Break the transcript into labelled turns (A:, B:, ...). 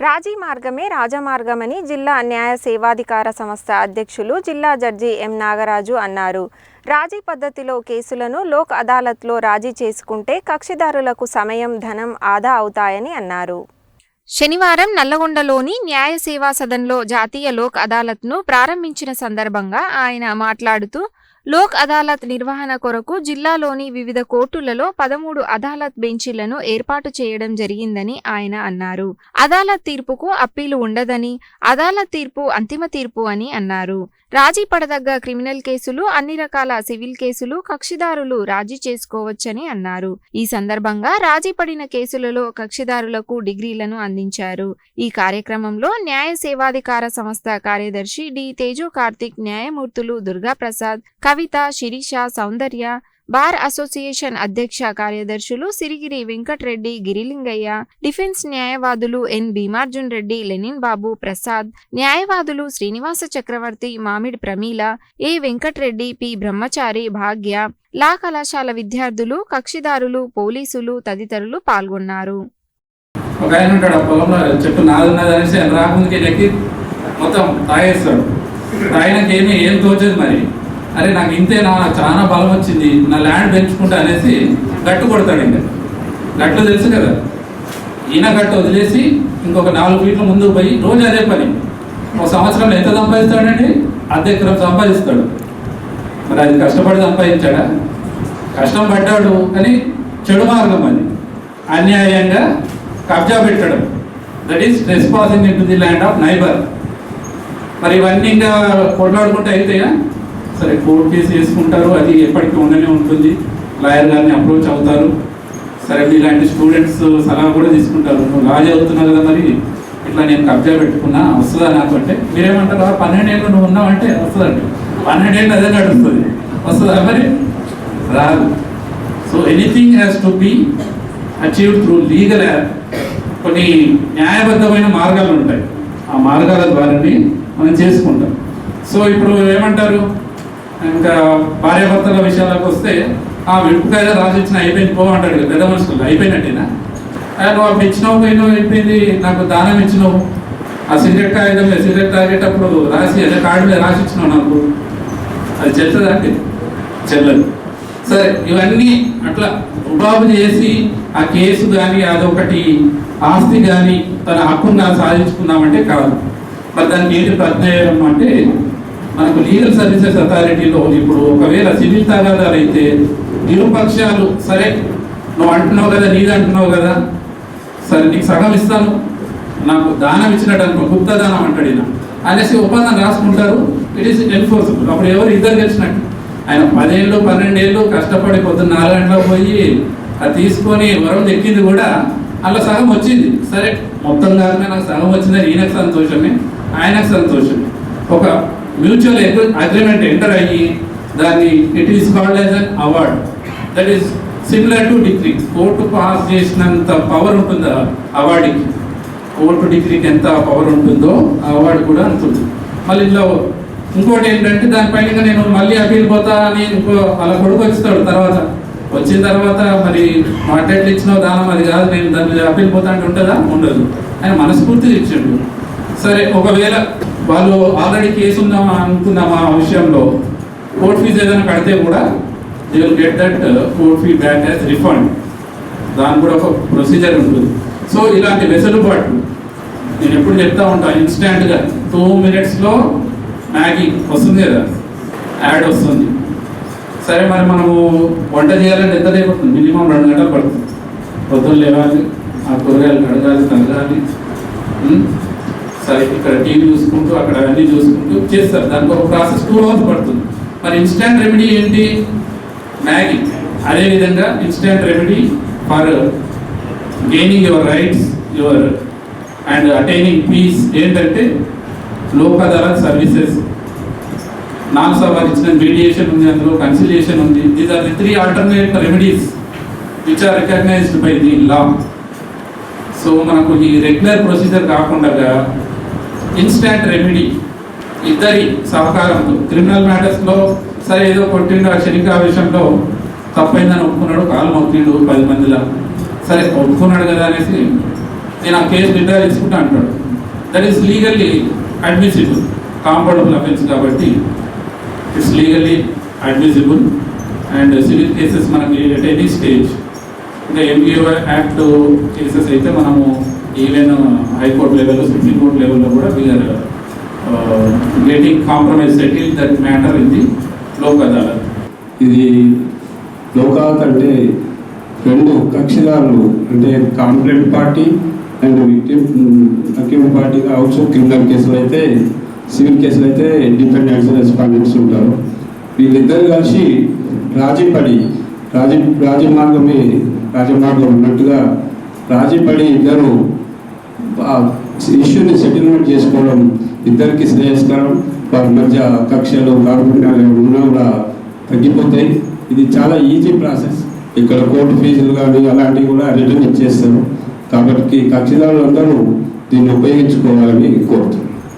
A: రాజీ మార్గమే రాజమార్గమని జిల్లా న్యాయ సేవాధికార సంస్థ అధ్యక్షులు జిల్లా జడ్జి ఎం నాగరాజు అన్నారు. రాజీ పద్ధతిలో కేసులను లోక్ అదాలత్లో రాజీ చేసుకుంటే కక్షిదారులకు సమయం, ధనం ఆదా అవుతాయని అన్నారు. శనివారం నల్లగొండలోని న్యాయ సేవా సదన్లో జాతీయ లోక్ అదాలత్ను ప్రారంభించిన సందర్భంగా ఆయన మాట్లాడుతూ లోక్ అదాలత్ నిర్వహణ కొరకు జిల్లాలోని వివిధ కోర్టులలో 13 అదాలత్ బెంచీలను ఏర్పాటు చేయడం జరిగిందని ఆయన అన్నారు. అదాలత్ తీర్పుకు అప్పీలు ఉండదని, అదాలత్ తీర్పు అంతిమ తీర్పు అని అన్నారు. రాజీ పడదగ్గ క్రిమినల్ కేసులు, అన్ని రకాల సివిల్ కేసులు కక్షిదారులు రాజీ చేసుకోవచ్చని అన్నారు. ఈ సందర్భంగా రాజీ పడిన కేసులలో కక్షిదారులకు డిగ్రీలను అందించారు. ఈ కార్యక్రమంలో న్యాయ సేవాధికార సంస్థ కార్యదర్శి డి తేజు కార్తిక్, న్యాయమూర్తులు దుర్గాప్రసాద్, కవిత, శిరీష, సౌందర్య, బార్ అసోసియేషన్ అధ్యక్ష కార్యదర్శులు సిరిగిరి వెంకటరెడ్డి, గిరిలింగయ్య, డిఫెన్స్ న్యాయవాదులు ఎన్ భీమార్జున్ రెడ్డి, లెనిన్ బాబు, ప్రసాద్, న్యాయవాదులు శ్రీనివాస చక్రవర్తి, మామిడి ప్రమీల, ఏ వెంకటరెడ్డి, పి బ్రహ్మచారి, భాగ్య, లా కళాశాల విద్యార్థులు, కక్షిదారులు, పోలీసులు తదితరులు పాల్గొన్నారు.
B: అరే నాకు ఇంతే, చాలా బలం వచ్చింది, నా ల్యాండ్ పెంచుకుంటా అనేసి గట్టు కొడతాడు. ఇంకా గట్లు తెలుసు కదా, ఈయన గట్టు వదిలేసి ఇంకొక 4 ఫీట్ల ముందుకు పోయి రోజు అదే పని. ఒక సంవత్సరంలో ఎంత సంపాదిస్తాడండి? అర్ధ ఎకరం సంపాదిస్తాడు. మరి అది కష్టపడి సంపాదించాడా? కష్టం పడ్డాడు, కానీ చెడు మార్గం అది. అన్యాయంగా కబ్జా పెట్టడం, that is trespassing into the land of neighbour. మరి ఇవన్నీ ఇంకా కొట్లాడుకుంటే అయితేయా? సరే, కోర్టు కేసు వేసుకుంటారు, అది ఎప్పటికీ ఉండనే ఉంటుంది. లాయర్ గారిని అప్రోచ్ అవుతారు. సరే, ఇలాంటి స్టూడెంట్స్ సలహా కూడా తీసుకుంటారు. నువ్వు లా చదువుతున్నావు కదా, మరి ఇట్లా నేను కబ్జా పెట్టుకున్నా వస్తుందా నాకు అంటే మీరేమంటారు? 12 ఏళ్ళు నువ్వు ఉన్నావంటే వస్తుందండి. 12 ఏళ్ళు అదే నడుస్తుంది, వస్తుందా? మరి రాదు. So anything has to be achieved through legal. కొన్ని న్యాయబద్ధమైన మార్గాలు ఉంటాయి, ఆ మార్గాల ద్వారానే మనం చేసుకుంటాం. సో ఇప్పుడు ఏమంటారు, ఇంకా భార్యాభర్తల విషయాలకు వస్తే ఆ విడుపుకాయ రాసిచ్చిన అయిపోయింది పో అంటాడు కదా పెద్ద మనుషులు. అయిపోయినట్టేనా? నువ్వు అప్పుడు ఇచ్చినావు, పోయినావు, అయిపోయింది, నాకు దానం ఇచ్చినావు. ఆ సిగరెట్ కాగితం మీద సిగరెట్ తాగేటప్పుడు రాసి అదే కార్డు మీద రాసి ఇచ్చినావు, నాకు అది చెల్తుందా అంటే చెల్లదు. సరే, ఇవన్నీ అట్లా ఉబాబు చేసి ఆ కేసు కానీ అదొకటి ఆస్తి కానీ తన హక్కును సాధించుకుందామంటే కాదు. మరి దానికి ఏంటి ప్రజ్ఞాయం అంటే, మనకు లీగల్ సర్వీసెస్ అథారిటీలో ఇప్పుడు ఒకవేళ సివిల్ తగాదాలు అయితే ఇరుపక్షాలు, సరే నువ్వు అంటున్నావు కదా, నీది అంటున్నావు కదా, సరే నీకు సగం ఇస్తాను, నాకు దానం ఇచ్చినట్టు అనుకో, గుప్త దానం అంటాడు ఈయన అనేసి ఒప్పందం రాసుకుంటారు. It is enforceable. అప్పుడు ఎవరు ఇద్దరు గెలిచినట్టు. ఆయన 10 ఏళ్ళు 12 ఏళ్ళు కష్టపడి పొద్దున్న 4 గంటలకు పోయి అది తీసుకొని వరం ఎక్కింది కూడా అలా సగం వచ్చింది. సరే, మొత్తం కాదు, నాకు సగం వచ్చిందని ఈయనకు సంతోషమే, ఆయనకు సంతోషమే. ఒక మ్యూచువల్ అగ్రిమెంట్ ఎంటర్ అయ్యి దాన్ని it is called as an award. That is similar to degree. Court pass చేసినంత పవర్ ఉంటుంది అవార్డుకి. కోర్టు డిగ్రీకి ఎంత పవర్ ఉంటుందో ఆ అవార్డు కూడా ఉంటుంది. మళ్ళీ ఇంట్లో ఇంకోటి ఏంటంటే, దానిపైన నేను మళ్ళీ అప్పీల్ పోతా అని ఇంకో అలా కొడుకు వస్తాడు. తర్వాత వచ్చిన తర్వాత మరి మాట్లాడి ఇచ్చినావు దానం, అది కాదు, నేను దాని మీద అప్పీల్ పోతా అంటే ఉంటుందా? ఉండదు. ఆయన మనస్ఫూర్తిగా ఇచ్చిండు. సరే, ఒకవేళ వాళ్ళు ఆల్రెడీ కేసు ఉందామా అనుకుందామా ఆ విషయంలో కోర్ట్ ఫీజు ఏదైనా కడితే కూడా they will get that court fee back as refund. దాని కూడా ఒక ప్రొసీజర్ ఉంటుంది. సో ఇలాంటి వెసులుబాటు నేను ఎప్పుడు చెప్తా ఉంటాను. ఇన్స్టాంట్గా 2 minutesలో మ్యాగీ వస్తుంది కదా, యాడ్ వస్తుంది. సరే, మరి మనము వంట చేయాలంటే ఎంత అయిపోతుంది? మినిమం 2 గంటలు పడుతుంది. పొద్దున్న లేవాలి, ఆ కూరగాయలు కడగాలి, తరగాలి. సరే, ఇక్కడ టీవీ చూసుకుంటూ అక్కడ అన్నీ చూసుకుంటూ చేస్తారు. దానికి ఒక ప్రాసెస్ 2 hours పడుతుంది. మరి ఇన్స్టాంట్ రెమెడీ ఏంటి? మ్యాగీ. అదేవిధంగా instant remedy for gaining your rights and attaining peace ఏంటంటే లోక్ అదాలత్ సర్వీసెస్. నాన్-సవాల్ ఇచ్చిన మీడియేషన్ ఉంది, అందులో కన్సిలియేషన్ ఉంది. These are the 3 alternate remedies which are recognised by the law. So మనకు ఈ రెగ్యులర్ ప్రొసీజర్ కాకుండా ఇన్స్టాంట్ రెమెడీ ఇద్దరి సహకారంతో క్రిమినల్ మ్యాటర్స్లో సరే ఏదో కొట్టిండు, ఆ క్షణిక విషయంలో తప్పైందని ఒప్పుకున్నాడు, కాలు మొక్కిండు 10 మందిలో, సరే ఒప్పుకున్నాడు కదా అనేసి నేను ఆ కేసు విత్డ్రా చేసుకుంటా అంటాడు. That is legally admissible, compoundable offence కాబట్టి it's legally admissible. And civil cases మనకి ఎట్ ఎనీ స్టేజ్, ఇంకా ఎంబీఓ యాక్ట్ కేసెస్ అయితే మనము ఈవెన్ హైకోర్టు లెవెల్లో, సుప్రీంకోర్టు లెవెల్లో కూడా we are getting compromise settle that matter in the Lok Adalat.
C: ఇది లోక్ అదాలత్ అంటే రెండు కక్షిదారులు అంటే complaint party and victim party కావచ్చు. క్రిమినల్ కేసులు అయితే, సివిల్ కేసులు అయితే డిపెండెంట్స్, రెస్పాండెంట్స్ ఉంటారు. వీళ్ళిద్దరు కలిసి రాజీపడి రాజమార్గం ఉన్నట్టుగా రాజీపడి ఇద్దరు ఇష్యూని సెటిల్మెంట్ చేసుకోవడం ఇద్దరికి శ్రేయస్కరం. వారి మధ్య కక్షలు కార్పణ్యాలు ఉన్నా కూడా తగ్గిపోతాయి. ఇది చాలా ఈజీ ప్రాసెస్. ఇక్కడ కోర్టు ఫీజులు కానీ అలాంటివి కూడా రిటర్న్ ఇచ్చేస్తారు. కాబట్టి కక్షిదారులు అందరూ దీన్ని ఉపయోగించుకోవాలని కోరుతారు.